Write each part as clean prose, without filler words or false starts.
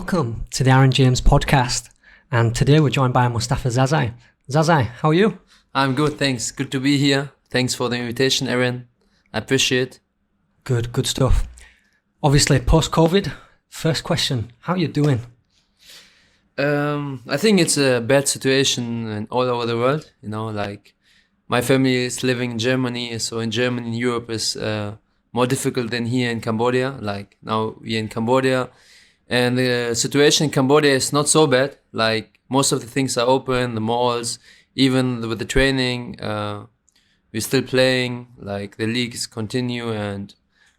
Welcome to the Arran James Podcast, and today we're joined by Mustafa Zazai. Zazai, how are you? I'm good, thanks. Good to be here. Thanks for the invitation, Arran. I appreciate it. Good stuff. Obviously, post-COVID, first question, how are you doing? I think it's a bad situation all over the world. Like my family is living in Germany, so in Germany, in Europe is more difficult than here in Cambodia. Like now we're in Cambodia, and the situation in Cambodia is not so bad. Like most of the things are open, the malls, even with the training, we're still playing. Like the leagues continue, and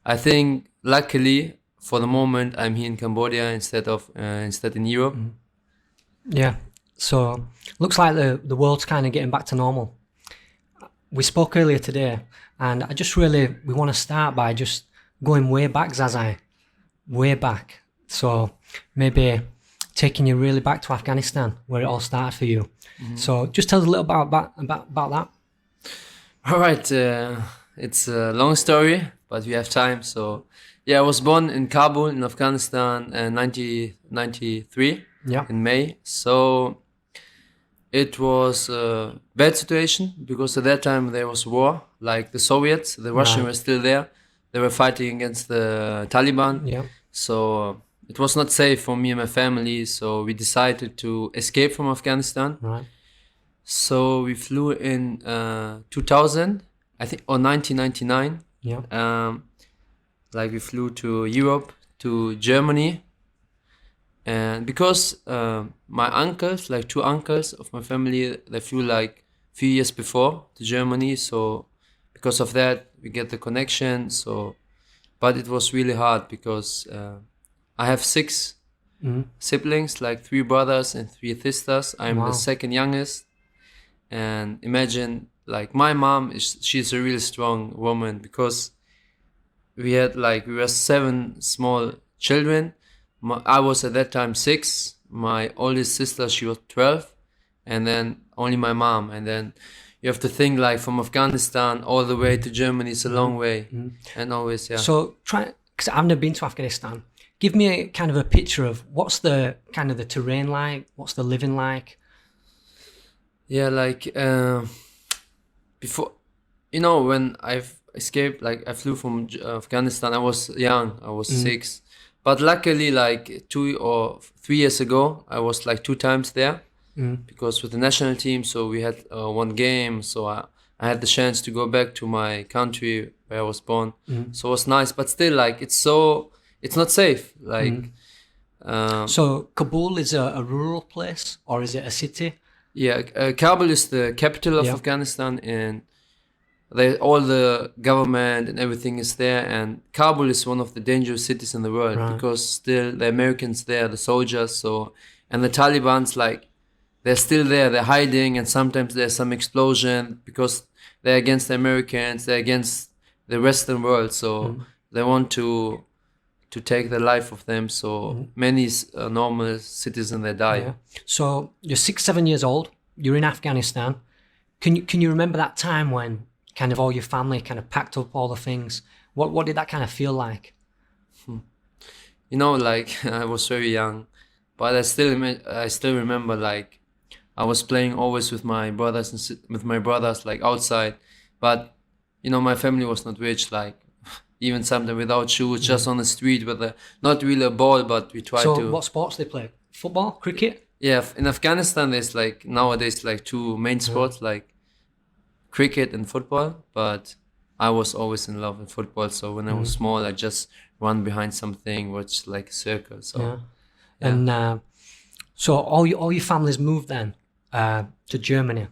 I think luckily for the moment I'm here in Cambodia instead in Europe. Mm-hmm. Yeah, so looks like the world's kind of getting back to normal. We spoke earlier today, and we want to start by just going way back, Zazai, way back. So maybe taking you really back to Afghanistan, where it all started for you. Mm-hmm. So just tell us a little about that. All right, it's a long story, but we have time. So yeah, I was born in Kabul in Afghanistan in 1993. Yeah. In May. So it was a bad situation because at that time there was war. Like the Soviets, the Russians were still there. They were fighting against the Taliban. Yeah. So it was not safe for me and my family. So we decided to escape from Afghanistan. Right. So we flew in 2000, I think, or 1999. Yeah. Like we flew to Europe, to Germany. And because my uncles, like two uncles of my family, they flew like a few years before to Germany. So because of that, we get the connection. So, but it was really hard because I have six siblings, like 3 brothers and 3 sisters. I'm the second youngest. And imagine, like my mom, she's a really strong woman because we were 7 small children. I was at that time 6. My oldest sister, she was 12, and then only my mom. And then you have to think like from Afghanistan all the way to Germany is a long way, and always So because I've never been to Afghanistan, give me a kind of a picture of what's the kind of the terrain like, what's the living like. Yeah, like before, when I've escaped, like I flew from Afghanistan, I was young, I was 6. But luckily, like 2 or 3 years ago, I was like 2 times there because with the national team, so we had 1 game. So I had the chance to go back to my country where I was born. So it was nice, but still, like it's not safe. Like so Kabul is a rural place, or is it a city? Yeah, Kabul is the capital of Afghanistan, and all the government and everything is there, and Kabul is one of the dangerous cities in the world because still the Americans there, the soldiers, and the Taliban's like they're still there, they're hiding, and sometimes there's some explosion because they're against the Americans, they're against the Western world, so they want to take the life of them. So many normal citizens they die. Yeah. So you're 6-7 years old. You're in Afghanistan. Can you remember that time when kind of all your family kind of packed up all the things? What did that kind of feel like? Like I was very young, but I still remember like I was playing always with my brothers like outside, but my family was not rich, like even sometimes without shoes, just on the street with not really a ball, but we tried to. So what sports they play? Football, cricket? Yeah, in Afghanistan there's like nowadays like 2 main sports, like cricket and football, but I was always in love with football. So when I was small, I just run behind something, watch like a circle. So and so all your families moved then to Germany,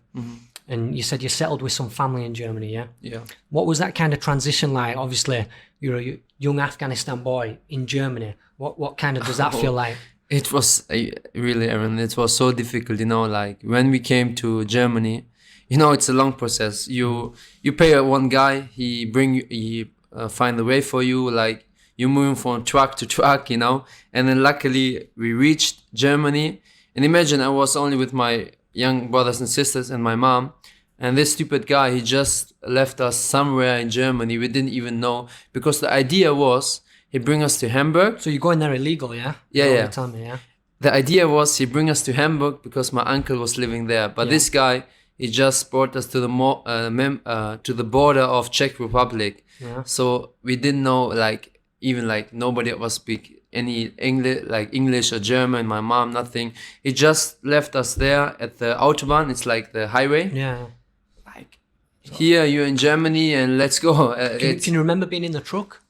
and you said you settled with some family in Germany. Yeah. What was that kind of transition like? Obviously, you're a young Afghanistan boy in Germany. What kind of does that feel like? It was really, Arran, it was so difficult. Like when we came to Germany. It's a long process. You pay one guy, he find the way for you, like you move from truck to truck, and then luckily we reached Germany. And imagine I was only with my young brothers and sisters and my mom, and this stupid guy, he just left us somewhere in Germany. We didn't even know, because the idea was he bring us to Hamburg. So you're going there illegal, yeah? Yeah, You yeah. tell me, yeah. The idea was he bring us to Hamburg because my uncle was living there. But this guy, he just brought us to the border of Czech Republic. Yeah. So we didn't know, like, even like nobody of us speak any English or German. My mom, nothing. He just left us there at the Autobahn. It's like the highway. Yeah. Like, here you're in Germany and let's go. Can you remember being in the truck?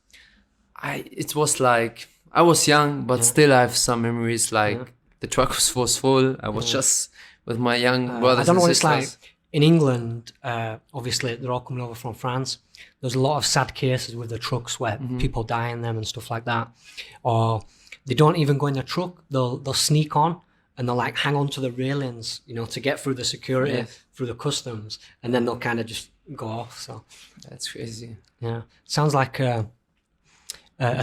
It was like, I was young, but still I have some memories. Like the truck was full. I was just with my young brothers. I don't know and what sisters. it's like in England. Obviously, they're all coming over from France. There's a lot of sad cases with the trucks where people die in them and stuff like that, or they don't even go in the truck. They'll sneak on and they'll like hang on to the railings, you know, to get through the security, through the customs, and then they'll kind of just go off. So That's crazy. yeah, sounds like a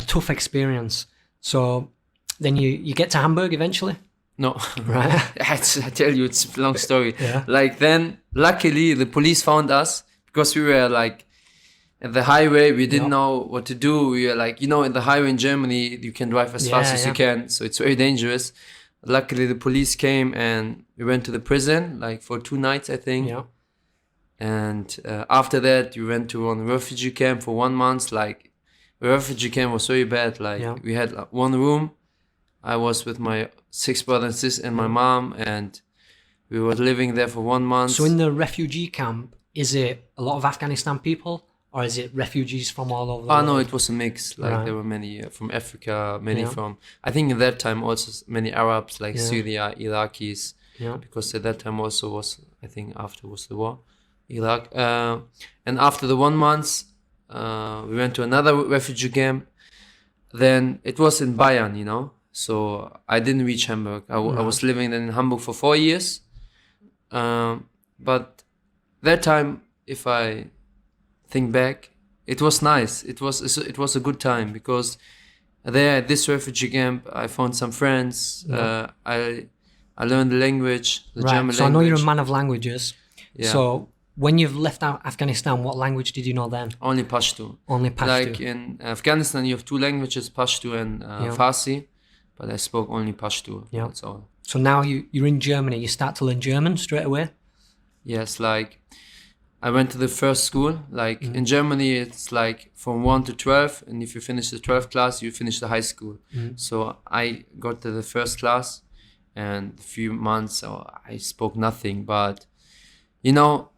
tough experience. So then you get to Hamburg eventually, No, right? I tell you, it's a long story. Yeah. Like then, luckily, the police found us because we were like at the highway. We didn't know what to do. We were like, you know, in the highway in Germany, you can drive as fast as you can. So it's very dangerous. Luckily, the police came and we went to the prison, like for 2 nights, I think. Yeah. And after that, we went to one refugee camp for 1 month. Like, the refugee camp was very bad. Like, we had one room. I was with my 6 brothers and sisters and my mom, and we were living there for 1 month. So in the refugee camp, is it a lot of Afghanistan people, or is it refugees from all over the world? No, it was a mix. Like, there were many from Africa, many from, I think at that time also many Arabs, like Syria, Iraqis. Yeah. Because at that time also was, I think after was the war, Iraq. And after the 1 month, we went to another refugee camp. Then it was in Bayern, you know. So I didn't reach Hamburg. I was living then in Hamburg for 4 years. But that time, if I think back, it was nice. It was a good time because there at this refugee camp, I found some friends. I learned the language, the German language. So I know you're a man of languages. Yeah. So when you've left Afghanistan, what language did you know then? Only Pashto. Only Pashto. Like in Afghanistan, you have 2 languages, Pashto and Farsi. But I spoke only Pashto. Yeah. That's all. So now you're in Germany. You start to learn German straight away? Yes, like I went to the first school. Like in Germany, it's like from 1 to 12. And if you finish the 12th class, you finish the high school. So I got to the first class, and a few months I spoke nothing. But, you know,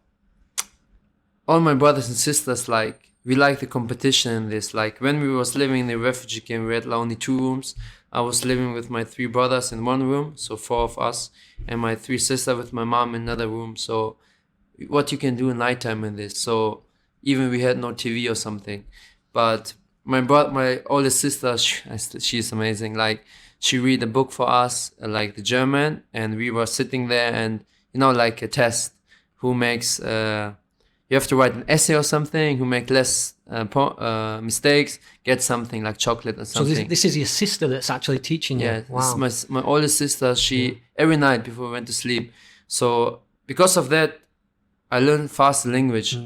all my brothers and sisters, like, we like the competition in this. Like when we was living in the refugee camp, we had only 2 rooms. I was living with my 3 brothers in 1 room, so 4 of us, and my 3 sisters with my mom in another room. So what you can do in nighttime in this. So even we had no TV or something. But my oldest sister, she's amazing. Like she read a book for us, like the German, and we were sitting there and, you know, like a test. Who makes, you have to write an essay or something, who make less mistakes, get something like chocolate or something. So this is your sister that's actually teaching you? Yeah, wow. This is my oldest sister. She, every night before we went to sleep. So because of that, I learned fast language.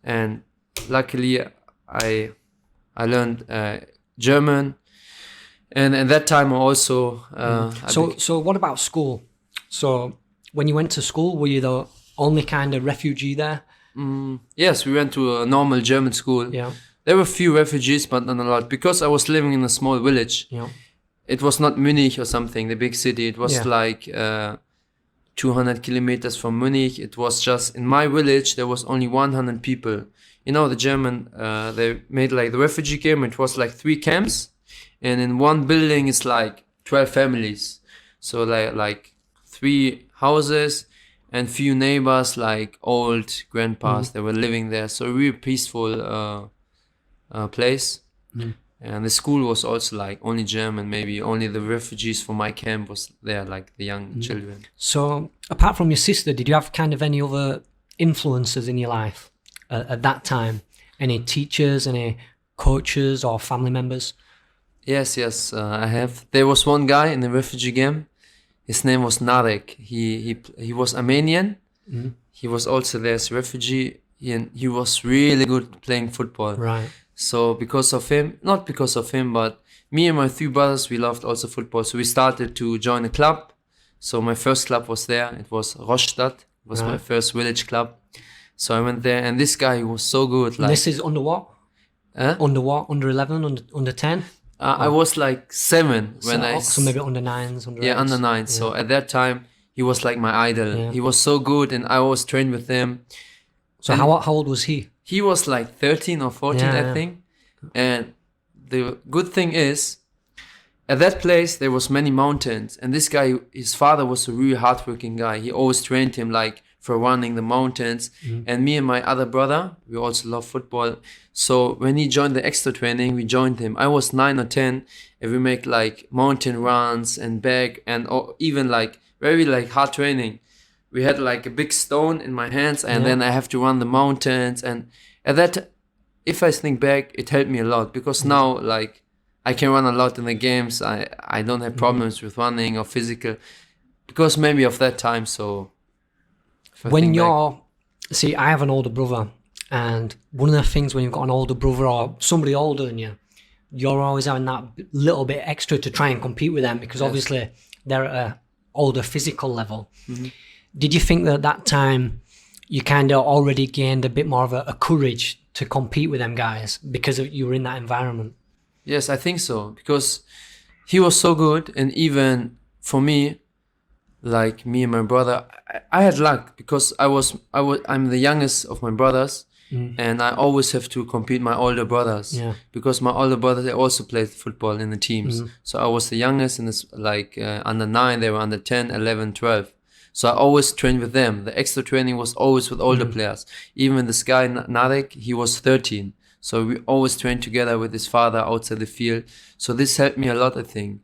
And luckily, I learned German. And at that time, I also... So what about school? So when you went to school, were you the only kind of refugee there? Yes, we went to a normal German school. Yeah. There were a few refugees, but not a lot. Because I was living in a small village. Yeah. It was not Munich or something, the big city. It was like 200 kilometers from Munich. It was just, in my village, there was only 100 people. You know, the German, they made like the refugee camp. It was like 3 camps. And in one building, it's like 12 families. So like 3 houses and few neighbors, like old grandpas that were living there. So a really peaceful place. And the school was also like only German, maybe only the refugees from my camp was there, like the young children. So apart from your sister, did you have kind of any other influences in your life at that time? Any teachers, any coaches or family members? Yes, I have. There was one guy in the refugee camp. His name was Narek. He was Armenian. He was also there as a refugee, he was really good playing football. Right. So because of him, not because of him, but me and my 3 brothers, we loved also football. So we started to join a club. So my first club was there. It was Rostock. It was my first village club. So I went there, and this guy was so good. And this is under what? Under what? Under 11? Under 10? I was like 7 when So maybe under 9s, under 8s. Under 9. Yeah. So at that time, he was like my idol. Yeah. He was so good, and I always trained with him. So and how old was he? He was like 13 or 14, I think. And the good thing is, at that place there was many mountains, and this guy, his father was a really hardworking guy. He always trained him like for running the mountains. And me and my other brother, we also love football. So when he joined the extra training, we joined him. I was 9 or 10, and we make like mountain runs and back, and even like very like hard training. We had like a big stone in my hands, and then I have to run the mountains. And at that, if I think back, it helped me a lot, because now like I can run a lot in the games. I don't have problems with running or physical, because maybe of that time. So when you're, see, I have an older brother, and one of the things when you've got an older brother or somebody older than you, you're always having that little bit extra to try and compete with them, because obviously they're at a older physical level. Did you think that at that time you kind of already gained a bit more of a courage to compete with them guys because you were in that environment? Yes, I think so, because he was so good. And even for me, like me and my brother, I had luck, because I'm the youngest of my brothers, and I always have to compete my older brothers, because my older brothers, they also played football in the teams. So I was the youngest, and it's like under 9, they were under 10, 11, 12. So I always trained with them. The extra training was always with older players. Even this guy, Narek, he was 13. So we always trained together with his father outside the field. So this helped me a lot, I think,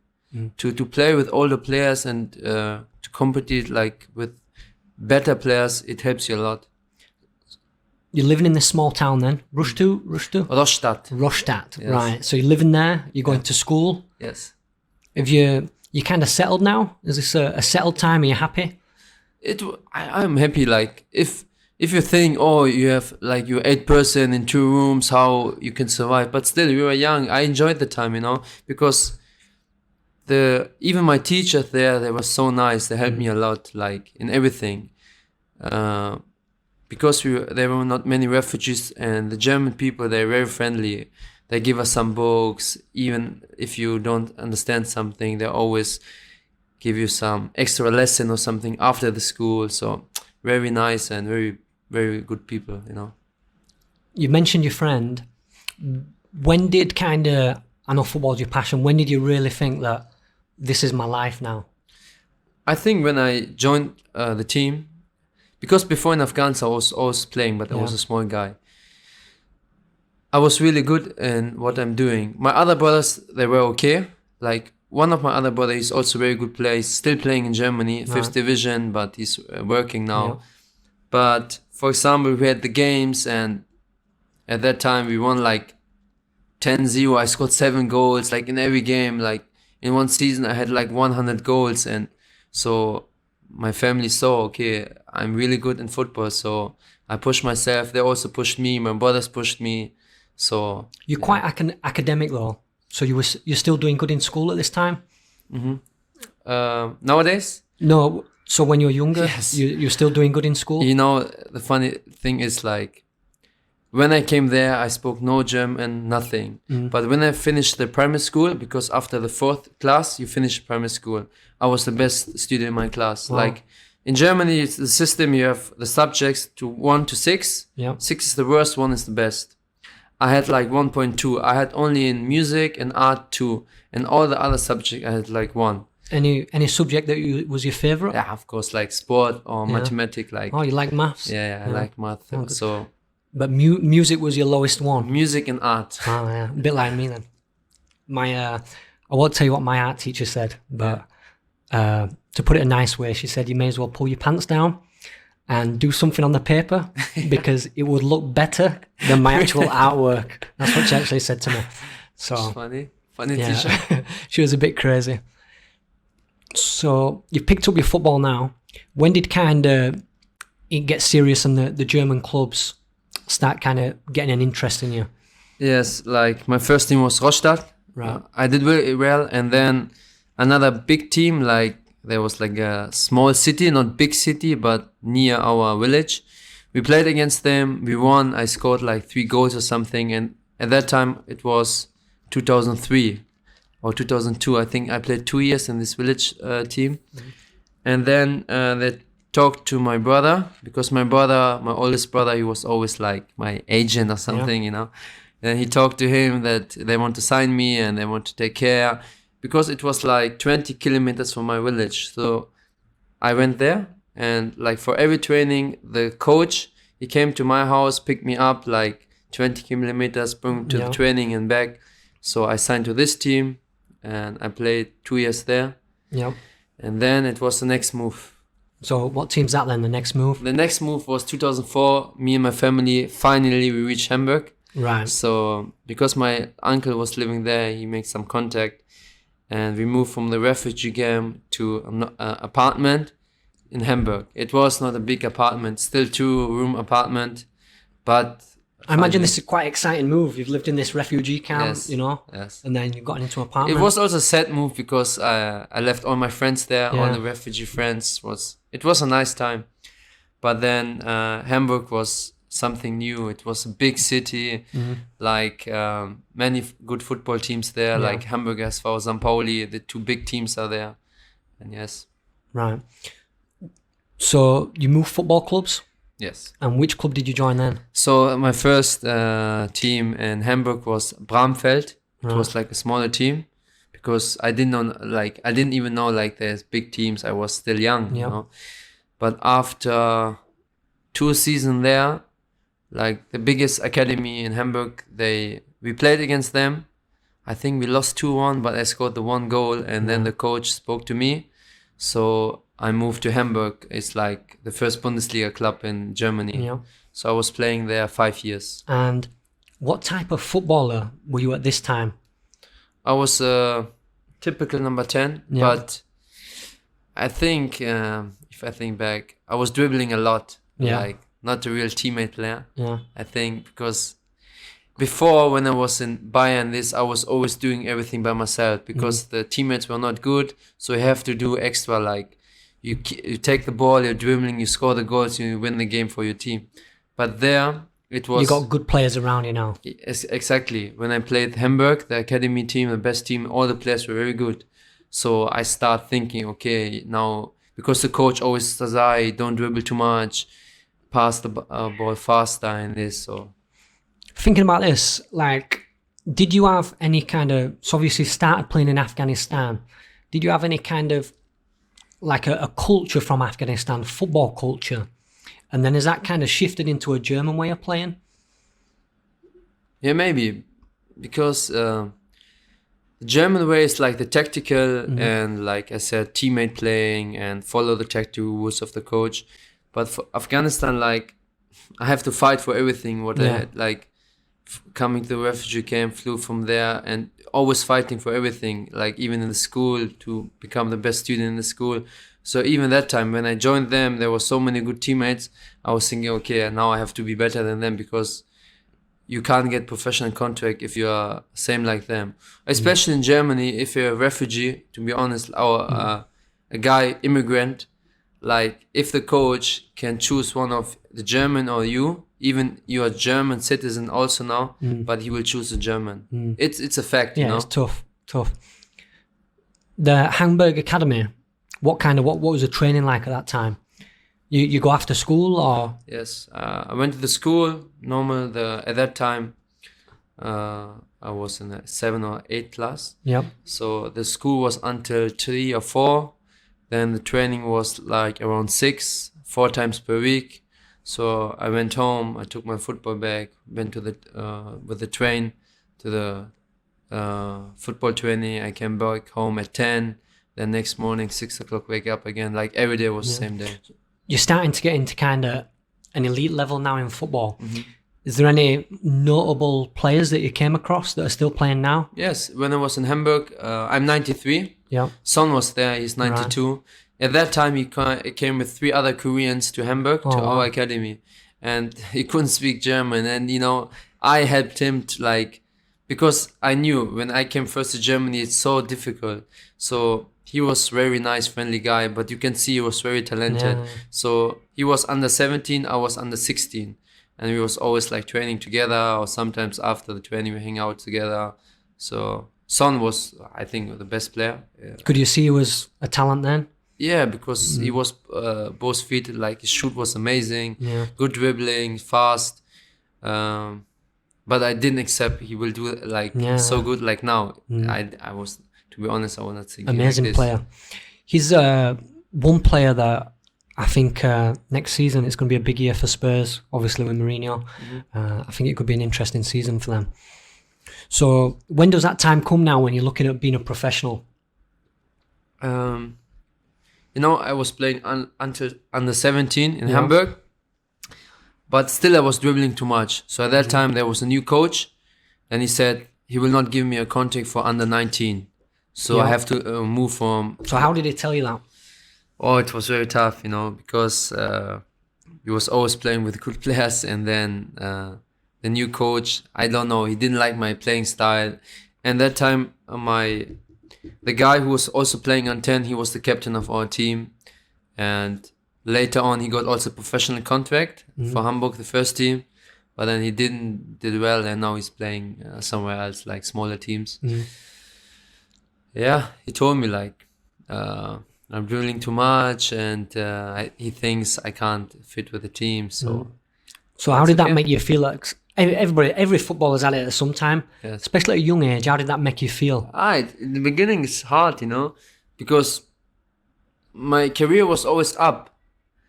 to play with older players and to compete like with better players. It helps you a lot. You're living in this small town then? Rushtu? Rostock. Yes. Right. So you're living there, you're going to school. Yes. Have you kind of settled now? Is this a settled time? Are you happy? I'm happy. Like if you think, oh, you have like you're 8 person in 2 rooms, how you can survive? But still, we were young. I enjoyed the time, because even my teachers there, they were so nice. They helped me a lot, like in everything. Because there were not many refugees, and the German people, they're very friendly. They give us some books. Even if you don't understand something, they always give you some extra lesson or something after the school. So very nice and very, very good people, You mentioned your friend. When did I know football's your passion, when did you really think that this is my life now? I think when I joined the team, because before in Afghanistan I was always playing, but I was a small guy. I was really good in what I'm doing. My other brothers, they were okay. Like one of my other brothers is also a very good player. He's still playing in Germany, 5th division, but he's working now. Yeah. But for example, we had the games, and at that time we won like 10-0. I scored 7 goals, like in every game. Like in one season I had like 100 goals. And so my family saw, okay, I'm really good in football. So I pushed myself. They also pushed me. My brothers pushed me. So you're quite academic though. So you're still doing good in school at this time? Nowadays? No. So when you're younger, you're still doing good in school? The funny thing is, like, when I came there, I spoke no German, nothing. But when I finished the primary school, because after the 4th class, you finish primary school, I was the best student in my class. Wow. Like, in Germany, it's the system, you have the subjects to 1 to 6. Yeah. 6 is the worst, 1 is the best. I had like 1.2. I had only in music and art 2, and all the other subjects I had like 1. Any subject that was your favorite? Yeah, of course, like sport or mathematics. Like. Oh, you like maths? Yeah, I like math. Oh, so. But music was your lowest one. Music and art. Oh yeah, a bit like me then. I won't tell you what my art teacher said, but to put it a nice way, she said you may as well pull your pants down and do something on the paper because it would look better than my actual artwork. That's what she actually said to me. So funny teacher. She was a bit crazy. So you've picked up your football now. When did it get serious in the German clubs? start kind of getting an interest in you? Yes, like my first team was Rostock. Right. I did very well, and then another big team, like there was like a small city, not big city, but near our village. We played against them. We won. I scored like 3 goals or something, and at that time it was 2003 or 2002. I think I played 2 years in this village team, and then they talked to my brother, because my oldest brother, he was always like my agent or something, you know. Then he talked to him that they want to sign me and they want to take care, because it was like 20 kilometers from my village. So I went there, and like for every training, the coach, he came to my house, picked me up like 20 kilometers, bring me to the training and back. So I signed to this team, and I played 2 years there. Yeah. And then it was the next move. So what team's that then, the next move? The next move was 2004. Me and my family, finally we reached Hamburg. Right. So because my uncle was living there, he made some contact, and we moved from the refugee camp to an apartment in Hamburg. It was not a big apartment, still 2-room apartment, but I imagine this is quite an exciting move. You've lived in this refugee camp, Yes, you know, yes. and then you've gotten into an apartment. It was also a sad move, because I left all my friends there, all Yeah. the refugee friends. It was a nice time. But then Hamburg was something new. It was a big city, like many good football teams there, like Hamburg SV, St. Pauli. The 2 big teams are there. And yes. Right. So you moved football clubs, Yes. and which club did you join then? So my first team in Hamburg was Bramfeld. It was like a smaller team, because I didn't even know like there's big teams. I was still young, you know. But after 2 seasons there, like the biggest academy in Hamburg, we played against them. I think we lost 2-1, but I scored the 1 goal, and then the coach spoke to me. So I moved to Hamburg. It's like the first Bundesliga club in Germany. Yeah. So I was playing there 5 years. And what type of footballer were you at this time? I was a typical number 10, but I think, if I think back, I was dribbling a lot. Like, not a real teammate player. Yeah. I think because before, when I was in Bayern, I was always doing everything by myself, because the teammates were not good. So you have to do extra, like you take the ball, you're dribbling, you score the goals, you win the game for your team. But there, it was... You got good players around you now. Exactly. When I played Hamburg, the academy team, the best team, all the players were very good. So I start thinking, okay, now, because the coach always says, don't dribble too much, pass the ball faster and this, so... Thinking about this, like, did you have any kind of... So obviously started playing in Afghanistan. Did you have any kind of, like a culture from Afghanistan, football culture? And then has that kind of shifted into a German way of playing? Yeah, maybe. Because the German way is like the tactical and, like I said, teammate playing and follow the tactical rules of the coach. But for Afghanistan, like, I have to fight for everything. What I had, like, coming to the refugee camp, flew from there, and always fighting for everything. Like, even in the school, to become the best student in the school. So even that time, when I joined them, there were so many good teammates. I was thinking, okay, now I have to be better than them, because you can't get professional contract if you are same like them. Especially in Germany, if you're a refugee, to be honest, a guy, immigrant, like if the coach can choose one of the German or you, even you are German citizen also now, but he will choose a German. It's a fact, you know. It's tough. The Hamburg Academy, what was the training like at that time? You go after school or? Yes, I went to the school, normal, at that time, I was in a 7 or 8 class. Yep. So the school was until 3 or 4. Then the training was like around 6, 4 times per week. So I went home, I took my football bag, went to with the train to the football training. I came back home at 10. Then next morning, 6 o'clock, wake up again. Like every day was the same day. You're starting to get into kind of an elite level now in football. Is there any notable players that you came across that are still playing now? Yes, when I was in Hamburg, I'm 93. Yeah. Son was there, he's 92. Right. At that time, he came with 3 other Koreans to Hamburg, to our academy. and he couldn't speak German. And I helped him to because I knew when I came first to Germany, it's so difficult. So he was very nice, friendly guy, but you can see he was very talented. Yeah. So he was under 17, I was under 16, and we was always training together, or sometimes after the training we hang out together. So Son was, I think, the best player. Yeah. Could you see he was a talent then? Yeah, because he was both feet, his shoot was amazing, Yeah. good dribbling, fast. But I didn't accept he will do so good like now. I was, to be honest, I was not thinking Amazing like this. player. He's one player that I think next season it's going to be a big year for Spurs, obviously with Mourinho. I think it could be an interesting season for them. So when does that time come now when you're looking at being a professional? I was playing until under 17 in Hamburg, but still I was dribbling too much. So at that time there was a new coach, and he said he will not give me a contract for under 19. So I have to move from. So how did he tell you that? Oh, it was very tough, because he was always playing with good players, and then the new coach, I don't know, he didn't like my playing style. And that time, the guy who was also playing on 10, he was the captain of our team. And later on, he got also a professional contract for Hamburg, the first team. But then he did well, and now he's playing somewhere else, smaller teams. Yeah, he told me I'm dribbling too much, and he thinks I can't fit with the team. So how did that make you feel? Every footballer's had it at some time, especially at a young age. How did that make you feel? In the beginning, it's hard, because my career was always up.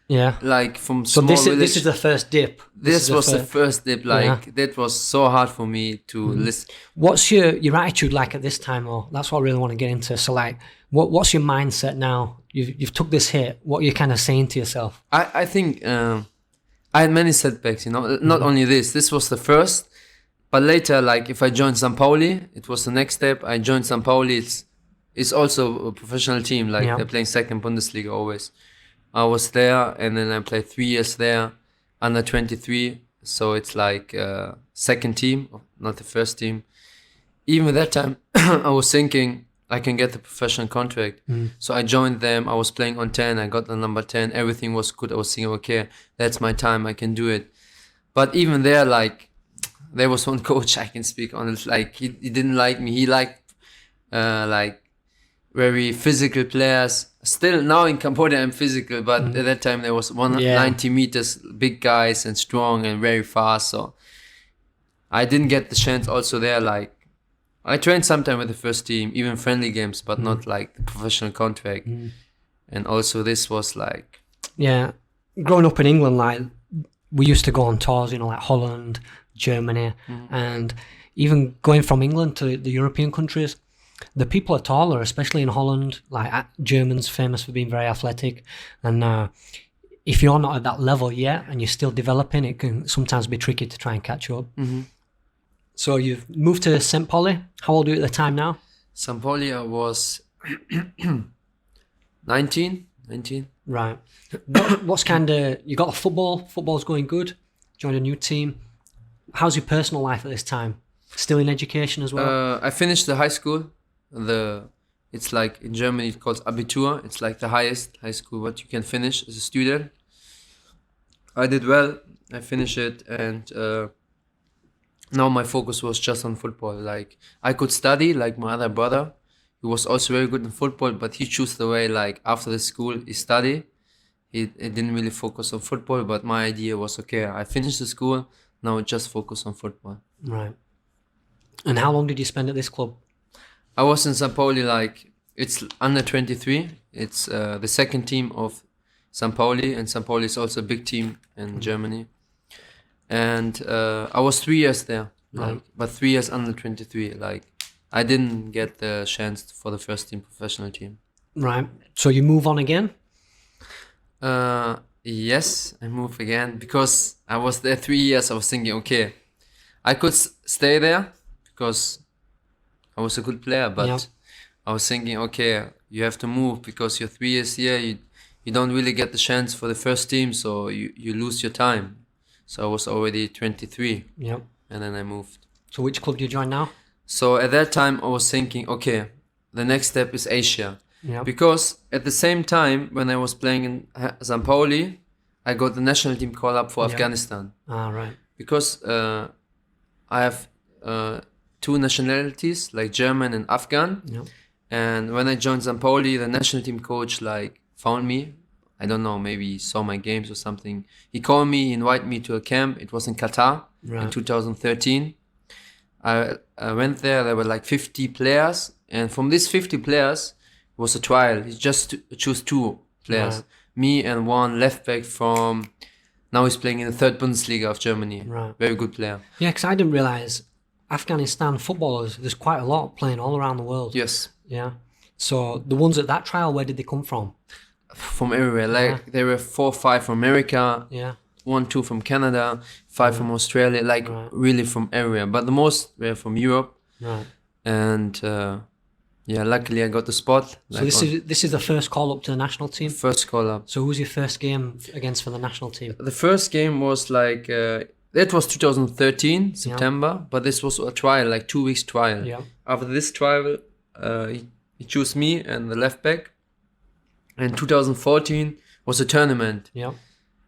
Yeah. From so small this is the first dip. This was the first dip. That was so hard for me to listen. What's your attitude like at this time? Or that's what I really want to get into. So what's your mindset now? You've took this hit. What are you kind of saying to yourself? I think I had many setbacks. Not only this was the first, but later, if I joined St. Pauli, it was the next step. I joined St. Pauli. It's also a professional team. They're playing second Bundesliga always. I was there, and then I played 3 years there, under 23. So it's second team, not the first team. Even at that time, I was thinking I can get the professional contract. So I joined them. I was playing on 10. I got the number 10. Everything was good. I was thinking, okay, that's my time. I can do it. But even there, there was one coach I can speak on. It's he didn't like me. He liked very physical players. Still now in Cambodia I'm physical, but at that time there was 190 meters, big guys and strong and very fast. So I didn't get the chance also there. I trained sometime with the first team, even friendly games, but not the professional contract. And also this was Yeah, growing up in England, we used to go on tours, Holland, Germany, and even going from England to the European countries. The people are taller, especially in Holland. Germans famous for being very athletic, and if you're not at that level yet and you're still developing, it can sometimes be tricky to try and catch up. So you've moved to St. Pauli. How old are you at the time now? St. Pauli, I was 19. Right. What's you got football's going good, joined a new team. How's your personal life at this time? Still in education as well? I finished the high school. It's in Germany it's called Abitur. It's the highest high school what you can finish as a student. I did well. I finished it, and now my focus was just on football. I could study my other brother. He was also very good in football, but he chose the way after the school he study. He didn't really focus on football, but my idea was, okay, I finished the school, now I just focus on football. Right. And how long did you spend at this club? I was in St. Pauli, it's under 23. It's the second team of St. Pauli, and St. Pauli is also a big team in Germany. And I was 3 years there, but 3 years under 23. I didn't get the chance for the first team, professional team. Right. So you move on again? Yes, I moved again because I was there 3 years. I was thinking, okay, I could stay there because I was a good player, but I was thinking, okay, you have to move because you're 3 years here. You don't really get the chance for the first team, so you lose your time. So I was already 23, Yep. and then I moved. So which club do you join now? So at that time, I was thinking, okay, the next step is Asia. Yep. Because at the same time, when I was playing in St. Pauli, I got the national team call up for Yep. Afghanistan. Ah, right. Because I have two nationalities, like German and Afghan. Yep. And when I joined St. Pauli, the national team coach like found me. I don't know, maybe he saw my games or something. He called me, he invited me to a camp. It was in Qatar in Right. 2013. I went there, there were like 50 players. And from these 50 players, it was a trial. He just chose 2 players. Right. Me and one left back from, now he's playing in the 3rd Bundesliga of Germany. Right. Very good player. Yeah, because I didn't realise Afghanistan footballers, there's quite a lot playing all around the world. Yes. Yeah. So the ones at that trial, where did they come from? From everywhere. Like there were 4 or 5 from America, Yeah. 1, 2 from Canada, 5 from Australia, like really from everywhere. But the most were from Europe. Right. And yeah, luckily I got the spot. So this is the first call up to the national team. First call up. So who was your first game against for the national team? The first game was like, that was 2013, September, but this was a trial, like 2 weeks trial. Yeah. After this trial, he chose me and the left back. And 2014 was a tournament. Yeah.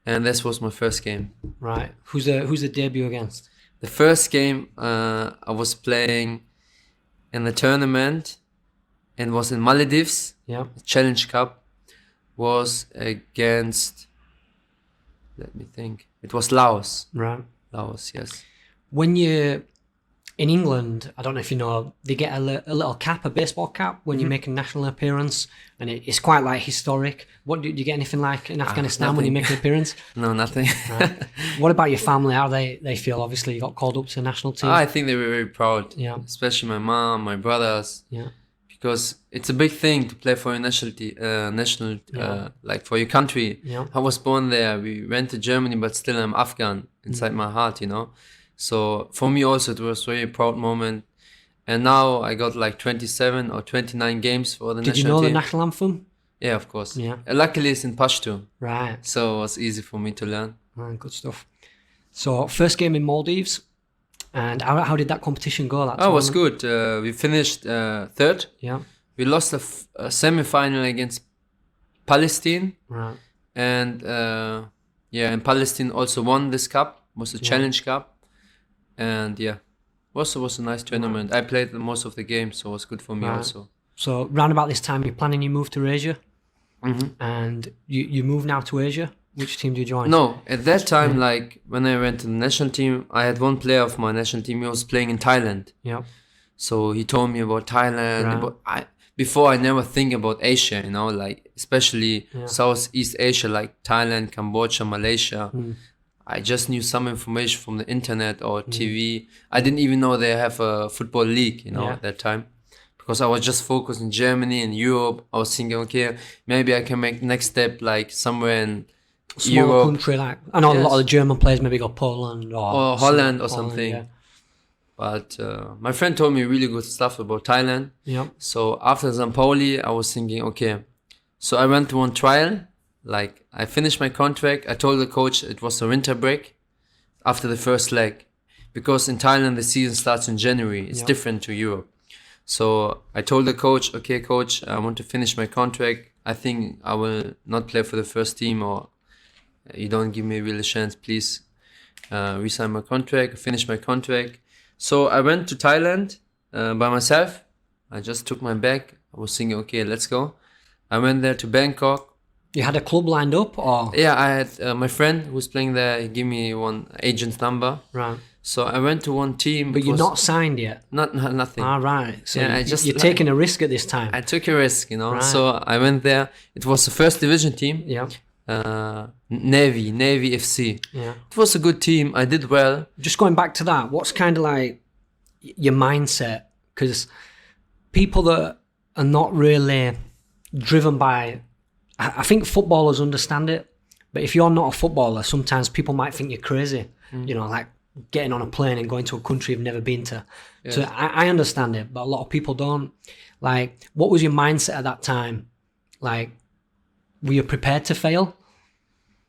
And this was my first game. Right. Who's the debut against? The first game I was playing in the tournament and was in Maldives. Yeah. Challenge Cup was against, let me think, it was Laos. Right. Laos, yes. When you're in England, I don't know if you know, they get a little cap, a baseball cap, when you make a national appearance, and it's quite like historic. What do you get anything like in Afghanistan when you make an appearance? No, nothing. Right. What about your family? How they feel? Obviously, you got called up to the national team. I think they were very proud. Yeah. Especially my mom, my brothers. Yeah. Because it's a big thing to play for your national, like for your country. Yeah. I was born there. We went to Germany, but still I'm Afghan inside my heart, you know. So for me also it was a very proud moment. And now I got like 27 or 29 games for the national team. Did you know the national anthem? Yeah, of course. Yeah. Luckily it's in Pashto. Right. So it was easy for me to learn. Good stuff. So first game in Maldives, and how did that competition go? It was good. We finished 3rd. Yeah. We lost a semi-final against Palestine. Right. And and Palestine also won this cup. It was a challenge cup. And yeah, also was a nice tournament. I played most of the games, so it was good for me also. So round about this time, you're planning your move to Asia, Mm-hmm. and you move now to Asia. Which team do you join? No, at that time, like when I went to the national team, I had one player of my national team. He was playing in Thailand. Yeah. So he told me about Thailand. Right. Before I never think about Asia, you know, like especially Southeast Asia, like Thailand, Cambodia, Malaysia. I just knew some information from the internet or TV. I didn't even know they have a football league, you know, at that time. Because I was just focused in Germany and Europe. I was thinking, okay, maybe I can make next step like somewhere in Smaller Europe. country, like I know a lot of the German players maybe go Poland Or Holland or Poland, something. Yeah. But my friend told me really good stuff about Thailand. Yeah. So after St. Pauli, I was thinking, okay. So I went to one trial. Like I finished my contract. I told the coach it was a winter break after the first leg. Because in Thailand, the season starts in January. It's different to Europe. So I told the coach, okay, coach, I want to finish my contract. I think I will not play for the first team, or you don't give me a real chance. Please resign my contract, finish my contract. So I went to Thailand by myself. I just took my bag. I was thinking, okay, let's go. I went there to Bangkok. You had a club lined up, or Yeah, I had my friend who was playing there. He gave me one agent's number. right? So I went to one team. But you're not signed yet. Nothing. Ah, right. So Yeah, you're taking a risk at this time. I took a risk, you know. Right. So I went there. It was the first division team. Yeah. Navy FC. Yeah. It was a good team. I did well. Just going back to that, what's kind of like your mindset? Because people that are not really driven by, I think footballers understand it, but if you're not a footballer, sometimes people might think you're crazy. You know, like getting on a plane and going to a country you've never been to. Yes. So I understand it, but a lot of people don't. Like, what was your mindset at that time? Like, were you prepared to fail?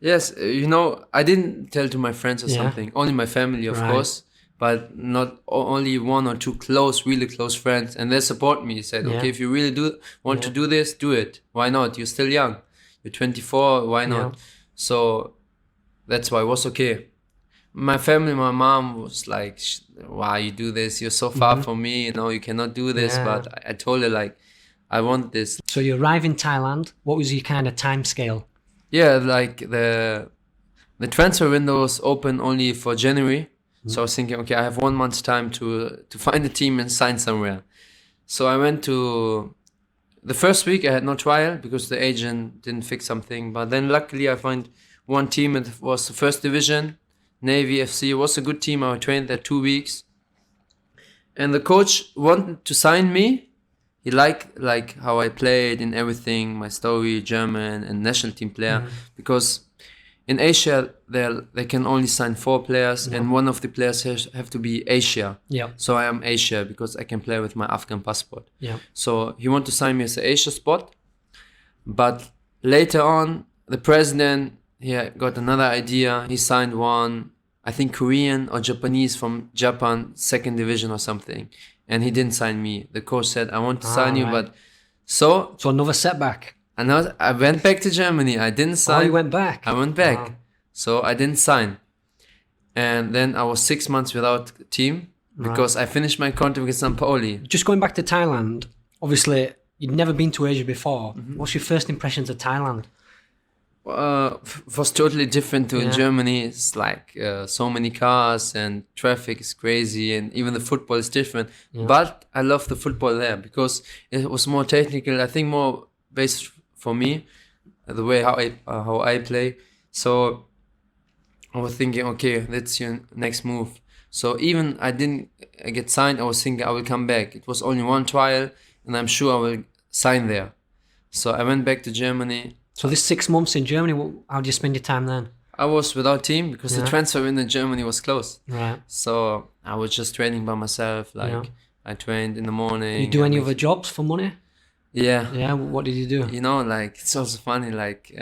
Yes, I didn't tell to my friends or Yeah. something. Only my family, of Right. course, but not only one or two really close friends, and they support me. Said, Yeah. okay, if you really want to do this, do it. Why not? You're still young. You're 24. Why not? Yeah. So that's why it was okay. My family, my mom was like, why you do this? You're so far from me. You cannot do this. Yeah. But I told her, like, I want this. So you arrive in Thailand. What was your kind of time scale? Yeah, like the transfer window was open only for January. So I was thinking, okay, I have 1 month's time to find a team and sign somewhere. So I went to the first week. I had no trial because the agent didn't fix something. But then luckily I found one team. It was the first division, Navy FC. It was a good team. I trained there 2 weeks. And the coach wanted to sign me. He liked how I played and everything, my story, German and national team player. Because in Asia, they can only sign 4 players, and one of the players have to be Asia. Yeah. So I am Asia because I can play with my Afghan passport. Yeah. So he wanted to sign me as an Asia spot. But later on, the president, he got another idea. He signed one, I think Korean or Japanese from Japan, 2nd division or something. And he didn't sign me. The coach said, I want to sign you, right. but so another setback. and I went back to Germany. I didn't sign. Oh, you went back. I went back. Wow. So I didn't sign. And then I was 6 months without team because I finished my contract with Sampoli. Just going back to Thailand, obviously you'd never been to Asia before. What's your first impressions of Thailand? Was totally different to Yeah. Germany. It's like so many cars and traffic is crazy, and even the football is different. But I love the football there because it was more technical. I think more based for me, the way how I play. So I was thinking, okay, that's your next move. So even I didn't get signed, I was thinking I will come back. It was only one trial, and I'm sure I will sign there. So I went back to Germany. So this 6 months in Germany, how did you spend your time then? I was without team because the transfer window in Germany was closed. Right. So I was just training by myself. Like I trained in the morning. You do any other jobs for money? Yeah. Yeah. What did you do? Like it's also funny. Like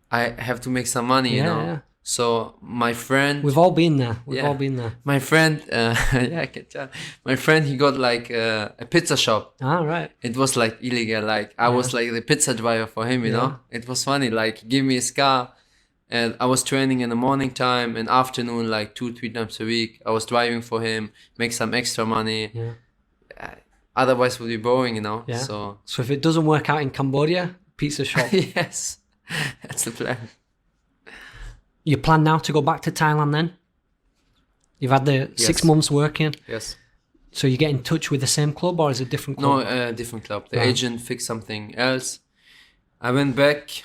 I have to make some money. Yeah. So my friend. We've all been there. We've Yeah. all been there. My friend, I can tell. My friend, he got like a pizza shop. Ah, right. It was like illegal. Like I was like the pizza driver for him, you know. It was funny. Like he gave me his car, and I was training in the morning time and afternoon, like 2-3 times a week. I was driving for him, make some extra money. Yeah. Otherwise, it would be boring, you know. Yeah. So So if it doesn't work out in Cambodia, pizza shop. yes, that's the plan. You plan now to go back to Thailand then? You've had the 6 Yes. months working. Yes. So you get in touch with the same club or is it a different club? No, different club. The Right. agent fixed something else. I went back.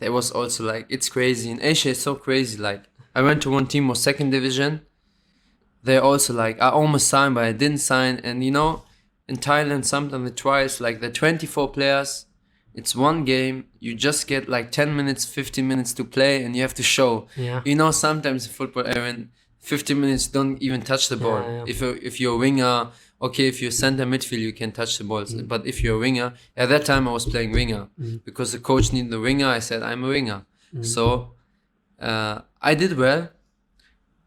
There was also like, it's crazy. In Asia, it's so crazy. Like, I went to one team was 2nd division. They're also like, I almost signed, but I didn't sign. And in Thailand, sometimes the trials, like the 24 players, it's one game. You just get like 10 minutes, 15 minutes to play, and you have to show. Yeah. Sometimes in football, Aaron, 15 minutes don't even touch the ball. Yeah. If you're a winger, okay, if you're center midfield, you can touch the balls. But if you're a winger, at that time I was playing winger because the coach needed a winger. I said I'm a winger. So I did well.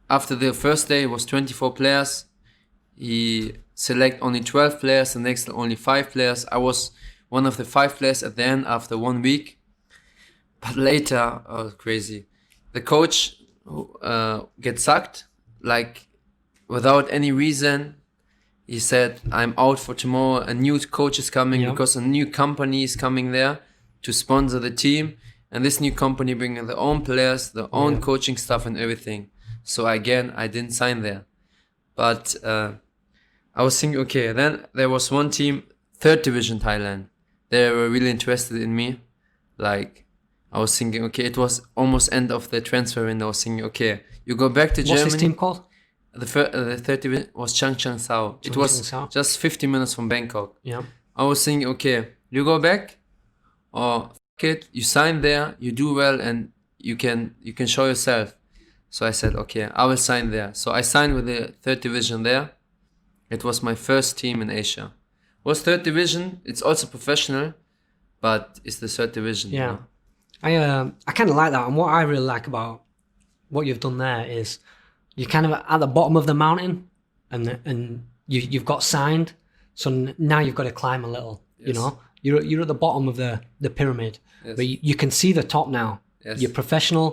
After the first day, it was 24 players. He select only 12 players. The next only 5 players. I was one of the 5 players at the end after 1 week. But later, crazy. The coach gets sacked, like without any reason. He said, I'm out for tomorrow. A new coach is coming because a new company is coming there to sponsor the team. And this new company bringing their own players, their own coaching staff and everything. So again, I didn't sign there. But I was thinking, okay, then there was one team, 3rd division Thailand. They were really interested in me. Like, I was thinking, okay, it was almost end of the transfer window. I was thinking, okay, you go back to Germany. What's this team called? The 3rd division was Chang Sao. It was just 50 minutes from Bangkok. Yeah. I was thinking, okay, you go back or fuck it, you sign there, you do well, and you can show yourself. So I said, okay, I will sign there. So I signed with the 3rd division there. It was my first team in Asia. Was 3rd division, it's also professional, but it's the third division. Yeah. You know? I kind of like that, and what I really like about what you've done there is you're kind of at the bottom of the mountain, and you've got signed, so now you've got to climb a little. Yes. You know, you're at the bottom of the pyramid, Yes. but you can see the top now. Yes. You're professional.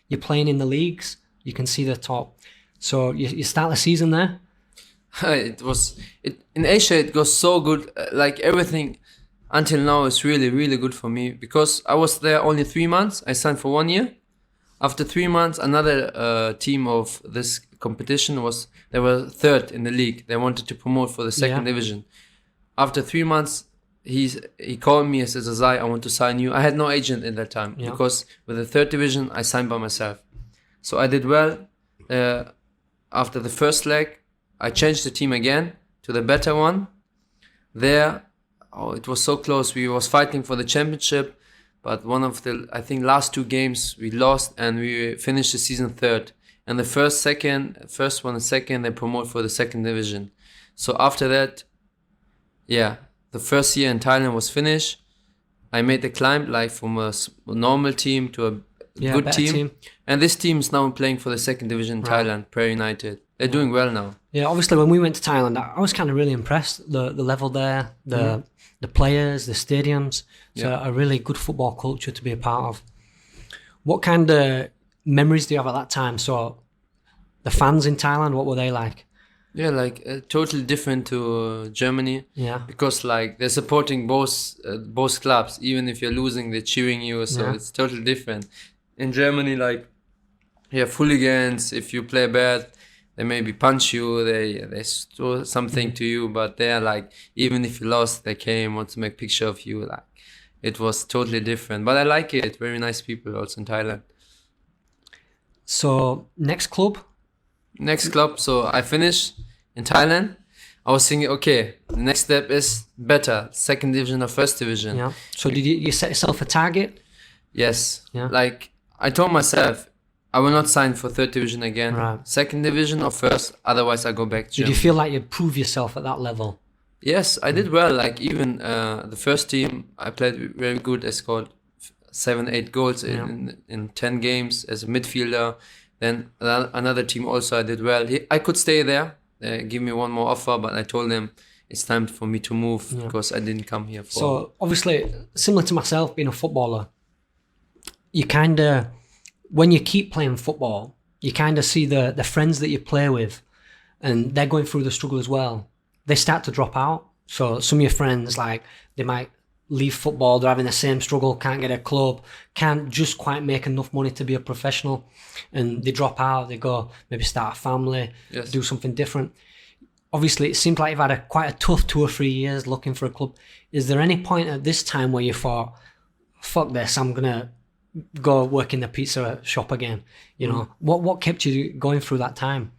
You're playing in the leagues. You can see the top. So you start the season there. In Asia it goes so good, like everything until now is really, really good for me, because I was there only 3 months. I signed for 1 year. After 3 months, another team of this competition they were third in the league. They wanted to promote for the second division. After 3 months, he called me and said, Zazai, I want to sign you. I had no agent in that time, because with the third division I signed by myself. So I did well. After the first leg, I changed the team again to the better one. There, it was so close. We was fighting for the championship, but one of the, I think, last 2 games we lost, and we finished the season third. And the first one and second, they promote for the second division. So after that, the first year in Thailand was finished. I made the climb, like from a normal team to a good team. And this team is now playing for the second division in Thailand, Prayer United. They're doing well now. Yeah, obviously when we went to Thailand, I was kind of really impressed. The level there, the players, the stadiums. It's a really good football culture to be a part of. What kind of memories do you have at that time? So the fans in Thailand, what were they like? Yeah, like totally different to Germany. Yeah. Because like they're supporting both clubs. Even if you're losing, they're cheering you. So it's totally different. In Germany, like you have hooligans. If you play bad, they maybe punch you. They throw something to you. But they're like, even if you lost, they came, want to make picture of you. Like it was totally different. But I like it. Very nice people also in Thailand. So next club. So I finished in Thailand. I was thinking, okay, the next step is better, second division or first division. Yeah. So did you set yourself a target? Yes. Yeah. Like I told myself, I will not sign for third division again. Right. Second division or first, otherwise I go back to Did you feel like you'd prove yourself at that level? Yes, I did well. Like even the first team, I played very good. I scored 7-8 goals in 10 games as a midfielder. Then another team also I did well. I could stay there. They give me one more offer, but I told them it's time for me to move because I didn't come here for. So obviously, similar to myself, being a footballer, you kind of, when you keep playing football, you kind of see the friends that you play with, and they're going through the struggle as well. They start to drop out. So some of your friends, like, they might leave football, they're having the same struggle, can't get a club, can't just quite make enough money to be a professional, and they drop out, they go maybe start a family, do something different. Obviously, it seems like you've had quite a tough 2 or 3 years looking for a club. Is there any point at this time where you thought, fuck this, I'm going to go work in the pizza shop again? You know, what kept you going through that time?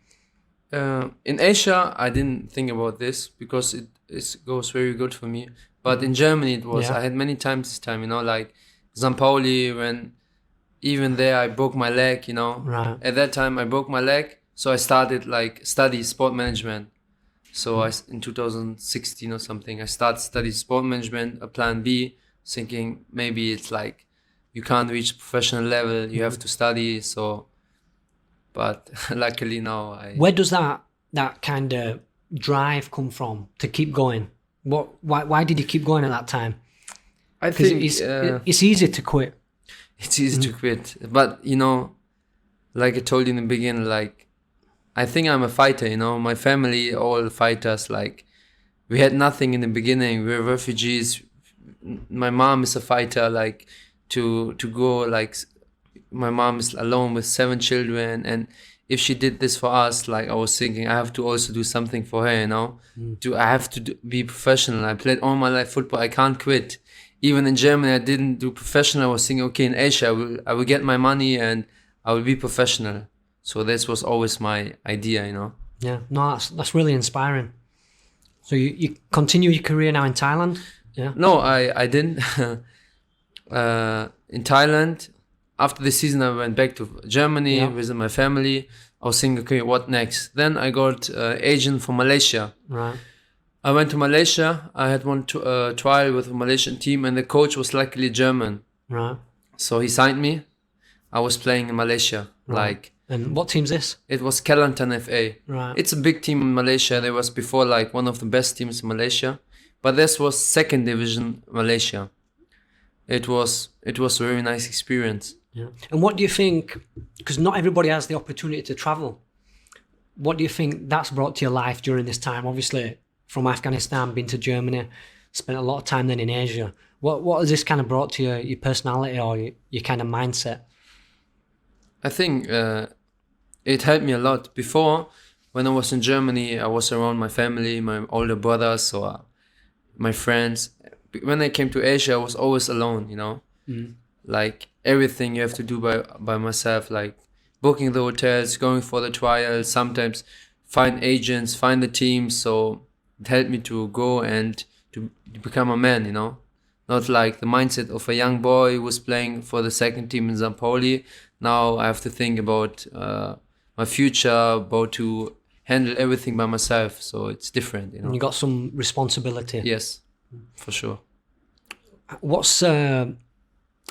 In Asia, I didn't think about this because it goes very good for me. But in Germany, it was, I had many times this time, you know, like St. Pauli, when even there I broke my leg, you know. Right. At that time, I broke my leg. So I started study sport management. So in 2016 or something, I started study sport management, a plan B, thinking maybe it's like you can't reach professional level, you have to study. So, but luckily now Where does that kind of drive come from to keep going? Why did you keep going at that time? I think it's easy to quit. It's easy to quit, but you know, like I told you in the beginning, like I think I'm a fighter. You know, my family all fighters. Like we had nothing in the beginning. We were refugees. My mom is a fighter. Like to go, like my mom is alone with 7 children, and if she did this for us, like I was thinking, I have to also do something for her, you know. I have to be professional. I played all my life football. I can't quit. Even in Germany, I didn't do professional. I was thinking, okay, in Asia, I will get my money and I will be professional. So this was always my idea, you know. Yeah, no, that's really inspiring. So you continue your career now in Thailand? Yeah. No, I didn't. In Thailand, after the season, I went back to Germany, visit my family. I was thinking, okay, what next? Then I got agent from Malaysia. Right. I went to Malaysia. I had one trial with a Malaysian team, and the coach was luckily German. Right. So he signed me. I was playing in Malaysia. Right. And what team's this? It was Kelantan FA. Right. It's a big team in Malaysia. There was before one of the best teams in Malaysia. But this was second division Malaysia. It was a very nice experience. Yeah. And what do you think, because not everybody has the opportunity to travel, what do you think that's brought to your life during this time? Obviously, from Afghanistan, been to Germany, spent a lot of time then in Asia. What has this kind of brought to your personality or your kind of mindset? I think it helped me a lot. Before, when I was in Germany, I was around my family, my older brothers or my friends. When I came to Asia, I was always alone, Like everything you have to do by myself, like booking the hotels, going for the trials, sometimes find agents, find the teams. So it helped me to go and to become a man, Not like the mindset of a young boy who was playing for the second team in Zampoli. Now I have to think about my future, about to handle everything by myself. So it's different, And you got some responsibility. Yes, for sure. What's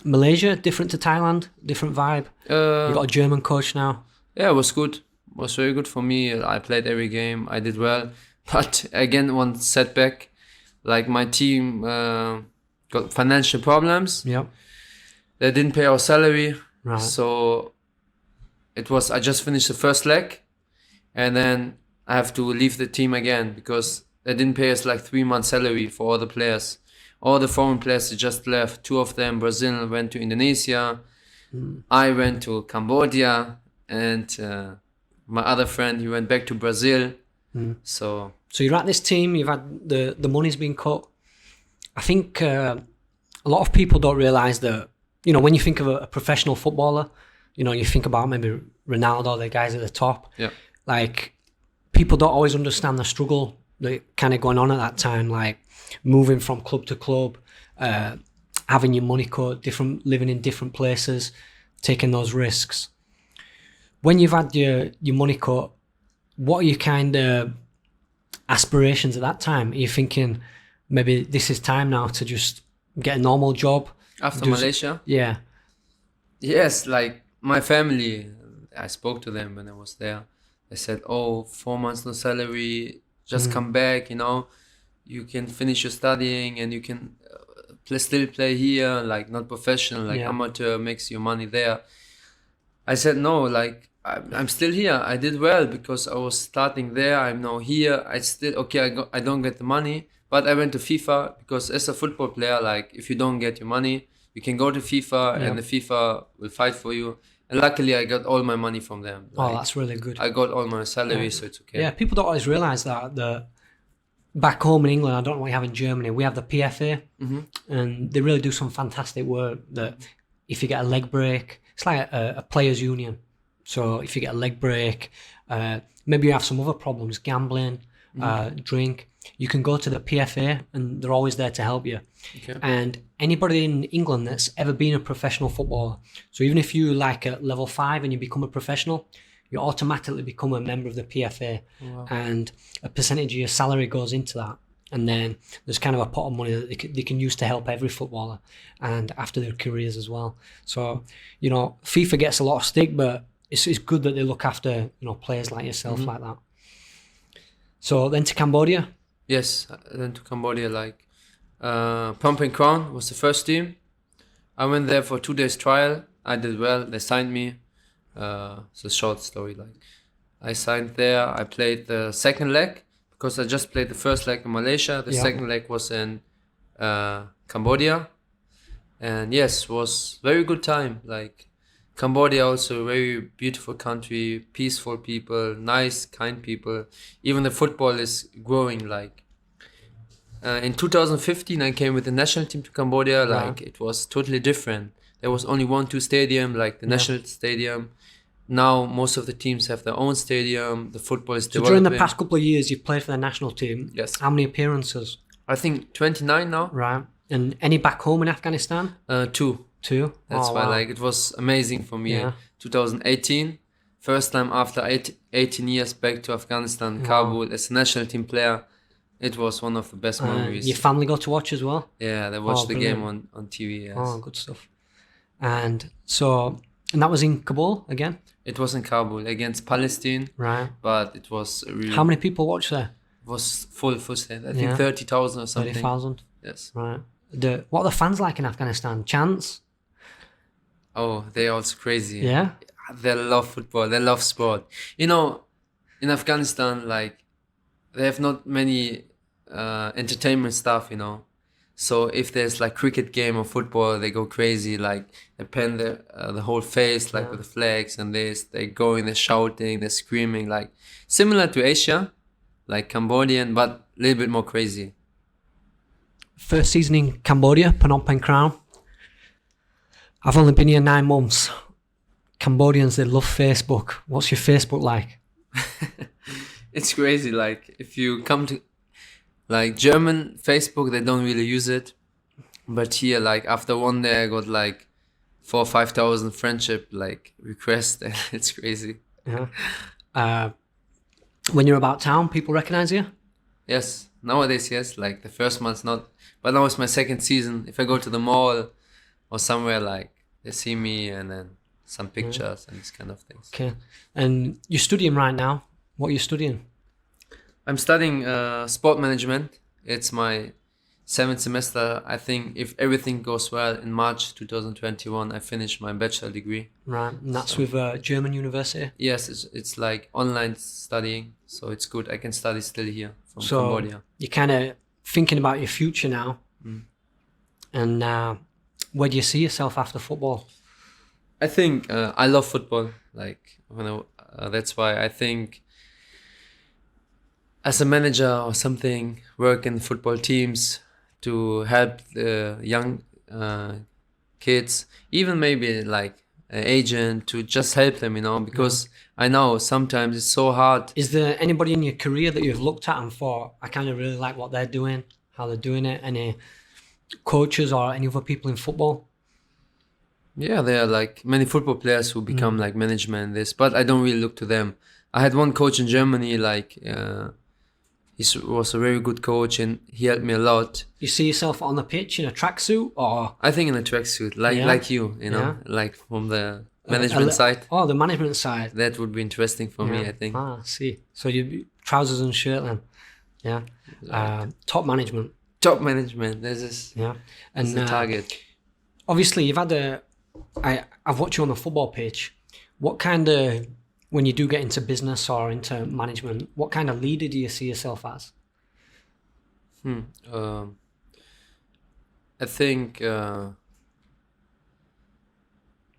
Malaysia different to Thailand? Different vibe? You got a German coach now. Yeah, it was good. It was very good for me. I played every game. I did well. But again, one setback. Like my team got financial problems. Yep. They didn't pay our salary. Right. So I just finished the first leg. And then I have to leave the team again because they didn't pay us 3 months salary for all the players. All the foreign players just left. 2 of them, Brazil, went to Indonesia. I went to Cambodia. And my other friend, he went back to Brazil. So you're at this team, you've had the money's been cut. I think a lot of people don't realise that, when you think of a professional footballer, you think about maybe Ronaldo, the guys at the top. Yeah. Like, people don't always understand the struggle that kind of going on at that time, like moving from club to club, having your money cut, living in different places, taking those risks. When you've had your money cut, what are your kind of aspirations at that time? Are you thinking maybe this is time now to just get a normal job? After Malaysia? Yeah. Yes, like my family, I spoke to them when I was there. They said, 4 months no salary, just come back, you can finish your studying and you can still play here, like not professional, like amateur, makes your money there. I said, no, like I'm still here. I did well because I was starting there. I'm now here. I don't get the money, but I went to FIFA because as a football player, like if you don't get your money, you can go to FIFA and the FIFA will fight for you. And luckily, I got all my money from them. Like, that's really good. I got all my salary, so it's okay. Yeah, people don't always realise that back home in England, I don't know what you have in Germany, we have the PFA, and they really do some fantastic work. That if you get a leg break, it's like a players' union. So if you get a leg break, maybe you have some other problems, gambling, drink, you can go to the PFA and they're always there to help you. Okay. And anybody in England that's ever been a professional footballer, so even if you like at level 5 and you become a professional, you automatically become a member of the PFA. Wow. And a percentage of your salary goes into that. And then there's kind of a pot of money that they can use to help every footballer and after their careers as well. So, FIFA gets a lot of stick, but it's good that they look after, players like yourself like that. So then to Cambodia? Yes, then to Cambodia, Pump and Crown was the first team. I went there for 2 days trial. I did well. They signed me. It's a short story. I signed there. I played the second leg because I just played the first leg in Malaysia. The second leg was in Cambodia. And yes, was very good time. Cambodia also a very beautiful country, peaceful people, nice, kind people. Even the football is growing. In 2015, I came with the national team to Cambodia. It was totally different. There was only 1-2 stadium, the national stadium. Now most of the teams have their own stadium. The football is developing. So during the past couple of years, you've played for the national team. Yes. How many appearances? I think 29 now. Right. And any back home in Afghanistan? 2. 2? That's why it was amazing for me. 2018, first time after 18 years back to Afghanistan, Kabul as a national team player. It was one of the best memories. Your family got to watch as well? Yeah, they watched the brilliant. game on TV. Yes. Oh, good stuff. And that was in Kabul again? It was in Kabul against Palestine, Right. but it was really. How many people watched there? It was full set. I think Yeah. 30,000 or something. 30,000? Yes. Right. What are the fans like in Afghanistan? Chants? Oh, they're also crazy. Yeah? They love football. They love sport. You know, in Afghanistan, like, they have not many entertainment stuff, you know. So if there's like cricket game or football, they go crazy. Like they paint the whole face like with the flags and this. They go in, they're shouting, they're screaming, like similar to Asia, like Cambodian, but a little bit more crazy. First season in Cambodia, Phnom Penh Crown. I've only been here 9 months. Cambodians, they love Facebook. What's your Facebook like? It's crazy. Like if you come to like German Facebook, they don't really use it. But here, like after one day, I got like 4,000 or 5,000 friendship like requests. It's crazy. Yeah. When you're about town, people recognize you? Yes. Nowadays, yes. Like the first month's not. But now it's my second season. If I go to the mall or somewhere, like they see me and then some pictures and these kind of things. Okay. And you're studying right now. What are you studying? I'm studying sport management. It's my 7th semester. I think if everything goes well, in March 2021, I finish my bachelor degree. Right. And that's with German university? Yes, it's like online studying. So it's good. I can study still here from So Cambodia. you're kind of thinking about your future now. And where do you see yourself after football? I think I love football. Like that's why I think as a manager or something, work in football teams to help the young kids, even maybe like an agent to just help them, you know, because I know sometimes it's so hard. Is there anybody in your career that you've looked at and thought, I kind of really like what they're doing, how they're doing it? Any coaches or any other people in football? Yeah, there are like many football players who become like management this, but I don't really look to them. I had one coach in Germany, like he was a very good coach and he helped me a lot. You see yourself on the pitch in a tracksuit or? I think in a tracksuit, like you know, like from the management side. Oh, the management side. That would be interesting for me, I think. Ah, I see. So you trousers and shirt then. Yeah. Top management. Top management. This is And the target. Obviously, you've had I've watched you on the football pitch. What kind of, when you do get into business or into management, what kind of leader do you see yourself as? I think.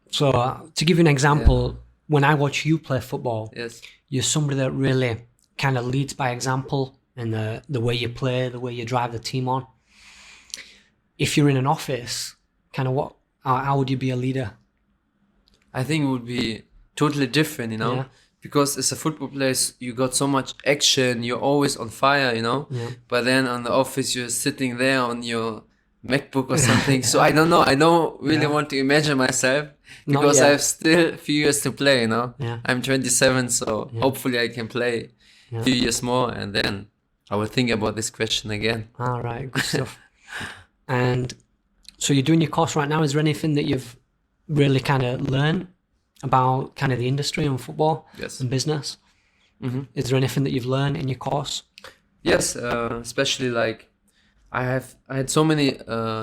So to give you an example, when I watch you play football, Yes. you're somebody that really kind of leads by example in the way you play, the way you drive the team on. If you're in an office, kind of how would you be a leader? I think it would be totally different, you know, because as a football player, you got so much action. You're always on fire, you know. Yeah. But then on the office, you're sitting there on your MacBook or something. So I don't know. I don't really want to imagine myself because I have still a few years to play, you know. Yeah. I'm 27, so hopefully I can play a few years more and then I will think about this question again. All right, good stuff. And so you're doing your course right now. Is there anything that you've really kind of learned about kind of the industry and football and business? Is there anything that you've learned in your course? Yes, especially like I had so many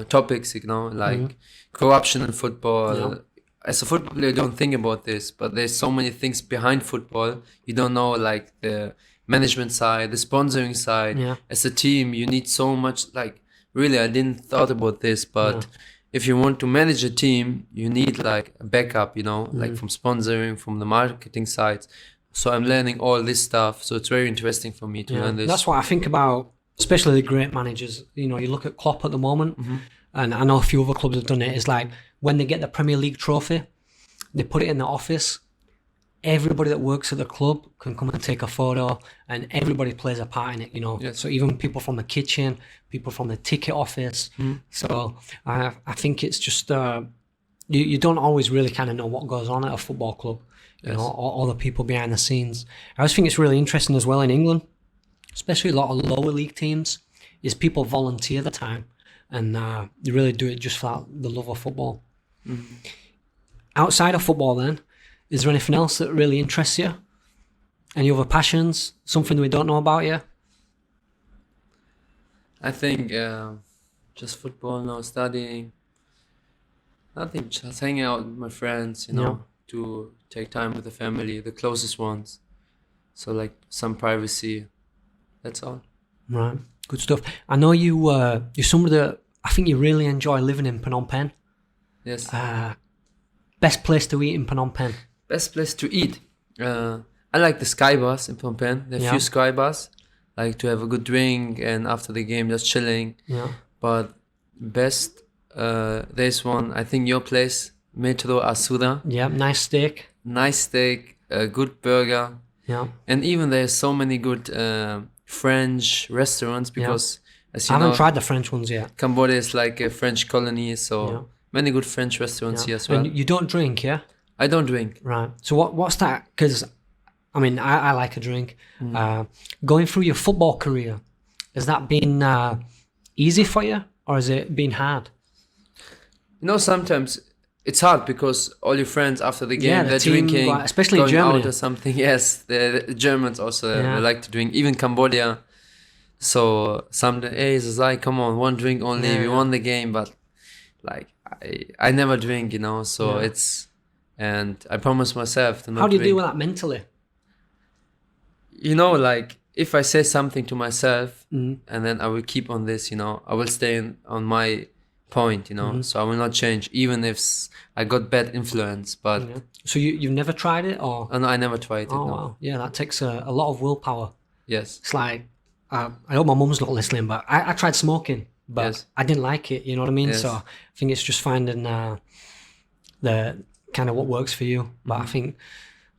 topics, you know, like corruption in football. As a football player, you don't think about this, but there's so many things behind football. You don't know, like the management side, the sponsoring side. As a team, you need so much. Like really, I didn't thought about this, but if you want to manage a team, you need like a backup, you know, like from sponsoring, from the marketing side. So I'm learning all this stuff. So it's very interesting for me to learn this. That's what I think about, especially the great managers. You know, you look at Klopp at the moment, and I know a few other clubs have done it. It's like when they get the Premier League trophy, they put it in the office. Everybody that works at the club can come and take a photo, and everybody plays a part in it, you know. So even people from the kitchen, people from the ticket office. So I think it's just you don't always really kind of know what goes on at a football club, you know, all the people behind the scenes. I always think it's really interesting as well in England. especially a lot of lower league teams, is people volunteer the time, and they really do it just for the love of football. Outside of football, then, is there anything else that really interests you? Any other passions? Something we don't know about you? I think just football, no studying, nothing. Just hanging out with my friends, to take time with the family, the closest ones. So like some privacy. That's all. Right, good stuff. I know you're somebody that I think you really enjoy living in Phnom Penh. Yes. Best place to eat in Phnom Penh? Best place to eat. I like the sky bars in Phnom Penh. There are few sky bars. Like to have a good drink and after the game just chilling. Yeah. But best, there's one, I think your place, Metro Asura. Yeah, nice steak. Nice steak, a good burger. Yeah. And even there's so many good French restaurants because as you I know, haven't tried the French ones yet. Cambodia is like a French colony, so many good French restaurants here as well. And you don't drink, yeah? I don't drink. Right. So what's that? Because, I mean, I like a drink. Going through your football career, has that been easy for you, or has it been hard? Sometimes it's hard because all your friends after the game, they're team, drinking, especially going in Germany out or something. Yes, the Germans also they like to drink, even Cambodia. So some hey Zazai, come on, one drink only. We won the game, but like I never drink, So it's, and I promise myself to not. How do you drink. deal with that mentally? Like if I say something to myself and then I will keep on this, I will stay on my point, so I will not change even if I got bad influence. But so you've never tried it, or? No, I never tried it. Oh no. wow, yeah, that takes a lot of willpower. Yes, it's like I hope my mum's not listening, but I tried smoking, but I didn't like it. You know what I mean? Yes. So I think it's just finding the kind of what works for you. But I think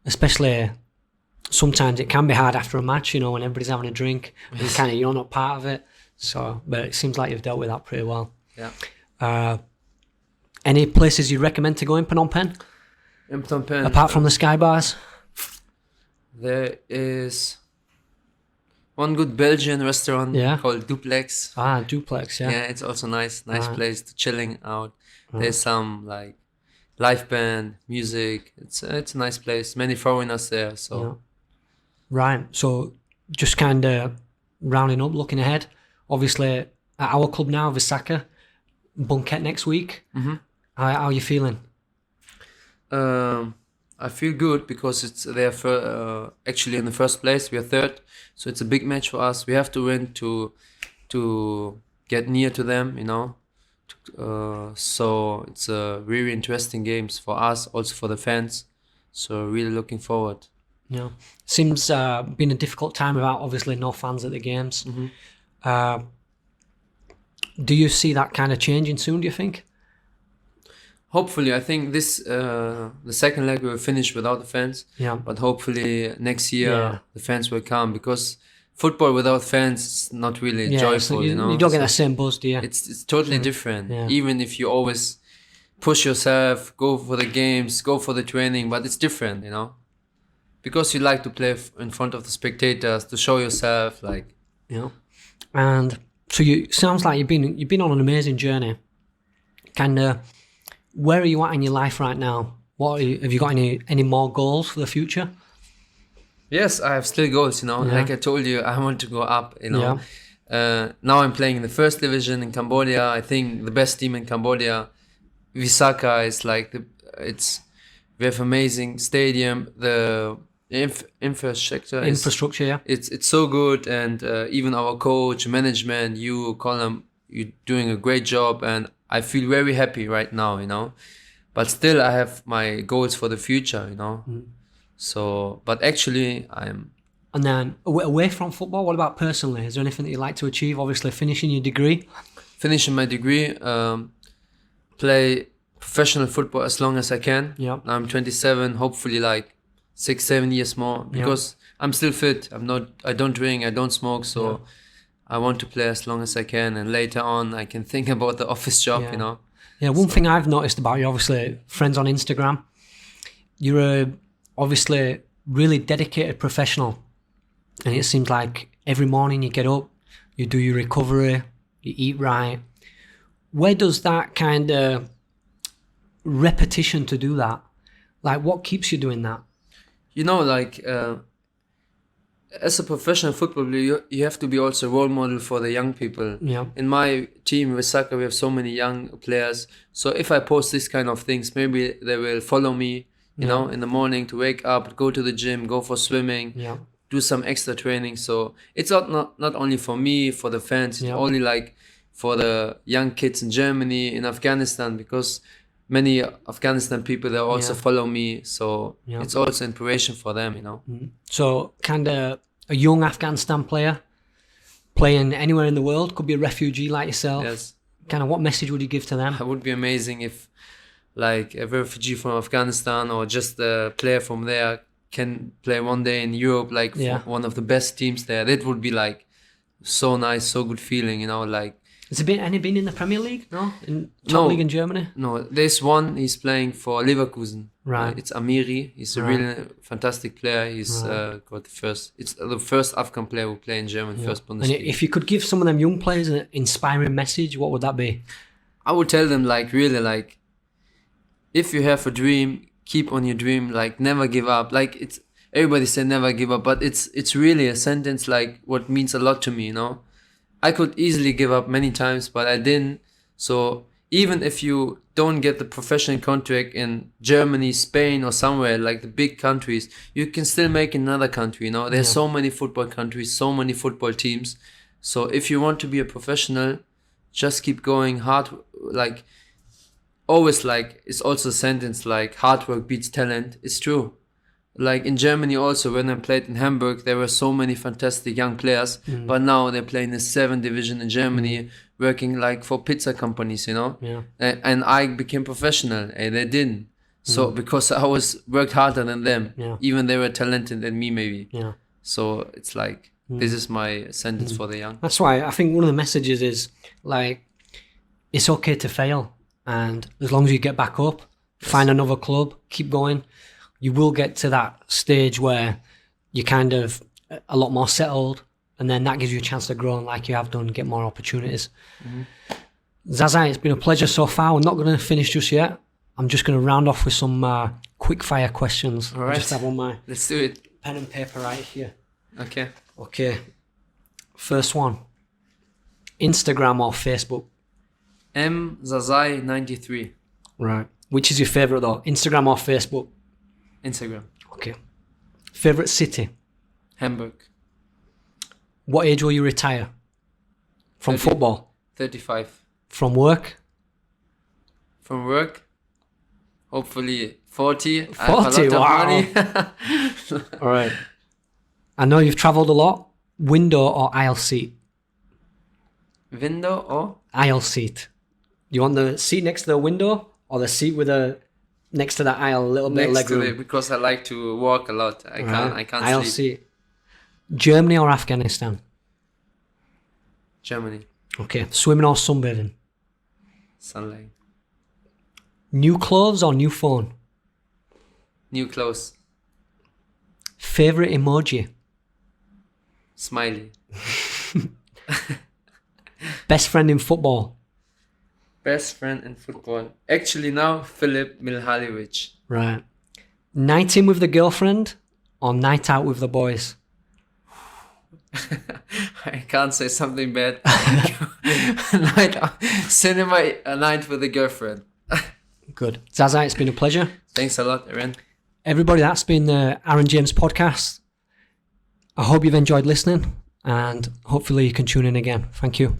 especially sometimes it can be hard after a match, when everybody's having a drink and you're not part of it. So, but it seems like you've dealt with that pretty well. Yeah. Any places you recommend to go in Phnom Penh? In Phnom Penh, apart from the sky bars? There is one good Belgian restaurant called Duplex. Ah, Duplex, yeah. Yeah, it's also nice place to chilling out. There's some like live band, music. It's a nice place. Many foreigners there, so. Right. So just kind of rounding up, looking ahead. Obviously, at our club now, Visakha, Bunket next week. How are you feeling? I feel good because it's there for actually in the first place. We are third, so it's a big match for us. We have to win to get near to them, So it's a really interesting games for us, also for the fans. So really looking forward. Yeah, seems been a difficult time without obviously no fans at the games. Do you see that kind of changing soon? Do you think? Hopefully, I think this the second leg will finish without the fans. Yeah. But hopefully next year the fans will come, because football without fans is not really joyful. So you don't get the same buzz, do you? It's totally different. Yeah. Even if you always push yourself, go for the games, go for the training, but it's different, because you like to play in front of the spectators, to show yourself, like. And so sounds like you've been on an amazing journey. Kind of, where are you at in your life right now? Have you got any more goals for the future? Yes, I have still goals. Like I told you, I want to go up. Now I'm playing in the first division in Cambodia. I think the best team in Cambodia, Visakha, is like we have amazing stadium. The infrastructure, it's so good, and even our coach, management, you Colin, you're doing a great job, and I feel very happy right now, but still I have my goals for the future, so, but actually I'm. And then away from football, what about personally? Is there anything that you'd like to achieve? Obviously finishing your degree. Finishing my degree, play professional football as long as I can. I'm 27, hopefully like 6-7 years more, because I'm still fit. I don't drink, I don't smoke, so I want to play as long as I can, and later on I can think about the office job, One thing I've noticed about you, obviously friends on Instagram, you're obviously really dedicated professional, and it seems like every morning you get up, you do your recovery, you eat right. Where does that kind of repetition to do that, like what keeps you doing that? You know, like as a professional footballer, you have to be also a role model for the young people. Yeah. In my team, Visakha, we have so many young players. So if I post these kind of things, maybe they will follow me, you know, in the morning to wake up, go to the gym, go for swimming, do some extra training. So it's not only for me, for the fans, it's only like for the young kids in Germany, in Afghanistan, because many Afghanistan people, they also follow me. So it's also inspiration for them, you know. So kind of a young Afghanistan player playing anywhere in the world, could be a refugee like yourself. Yes. Kind of what message would you give to them? It would be amazing if like a refugee from Afghanistan or just a player from there can play one day in Europe, like for one of the best teams there. That would be like so nice, so good feeling, you know, like. Has any been in the Premier League? No? In top league in Germany? No, there's one, he's playing for Leverkusen. Right. It's Amiri. He's a really fantastic player. He's got it's the first Afghan player who play in German, first Bundesliga. And if you could give some of them young players an inspiring message, what would that be? I would tell them like really like, if you have a dream, keep on your dream, like never give up. Like it's, everybody say never give up, but it's really a sentence like what means a lot to me, you know. I could easily give up many times, but I didn't. So even if you don't get the professional contract in Germany, Spain, or somewhere like the big countries, you can still make another country, you know. There's so many football countries, so many football teams. So if you want to be a professional, just keep going hard. Like always, like it's also a sentence like hard work beats talent. It's true. Like in Germany also, when I played in Hamburg, there were so many fantastic young players, but now they play in the 7th division in Germany, working like for pizza companies, you know. And I became professional, and they didn't. So because I worked harder than them, even they were talented than me maybe. So it's like this is my sentence for the young. That's why I think one of the messages is like, it's okay to fail, and as long as you get back up, find another club, keep going. You will get to that stage where you're kind of a lot more settled, and then that gives you a chance to grow, and like you have done, get more opportunities. Zazai, it's been a pleasure so far. We're not going to finish just yet. I'm just going to round off with some quick fire questions. All right. I just have on my Let's do it. pen and paper right here. Okay. First one. Instagram or Facebook? Zazai 93. Right. Which is your favourite though? Instagram or Facebook? Instagram. Okay. Favourite city? Hamburg. What age will you retire? From 30. football? 35. From work? From work? Hopefully 40. 40, I have a lot wow. of money. All right. I know you've travelled a lot. Window or aisle seat? Window or? Aisle seat. Do you want the seat next to the window or the seat with a next to the aisle, a little bit of Next leg to room? it, because I like to walk a lot. I can't Aisle sleep. seat. Germany or Afghanistan? Germany. Okay. Swimming or sunbathing? Sunlight. New clothes or new phone? New clothes. Favourite emoji? Smiley. Best friend in football? Best friend in football. Actually now, Filip Milhalovic. Right. Night in with the girlfriend or night out with the boys? I can't say something bad. Night out. Cinema night with a girlfriend. Good. Zazai, it's been a pleasure. Thanks a lot, Arran. Everybody, that's been the Arran James Podcast. I hope you've enjoyed listening, and hopefully you can tune in again. Thank you.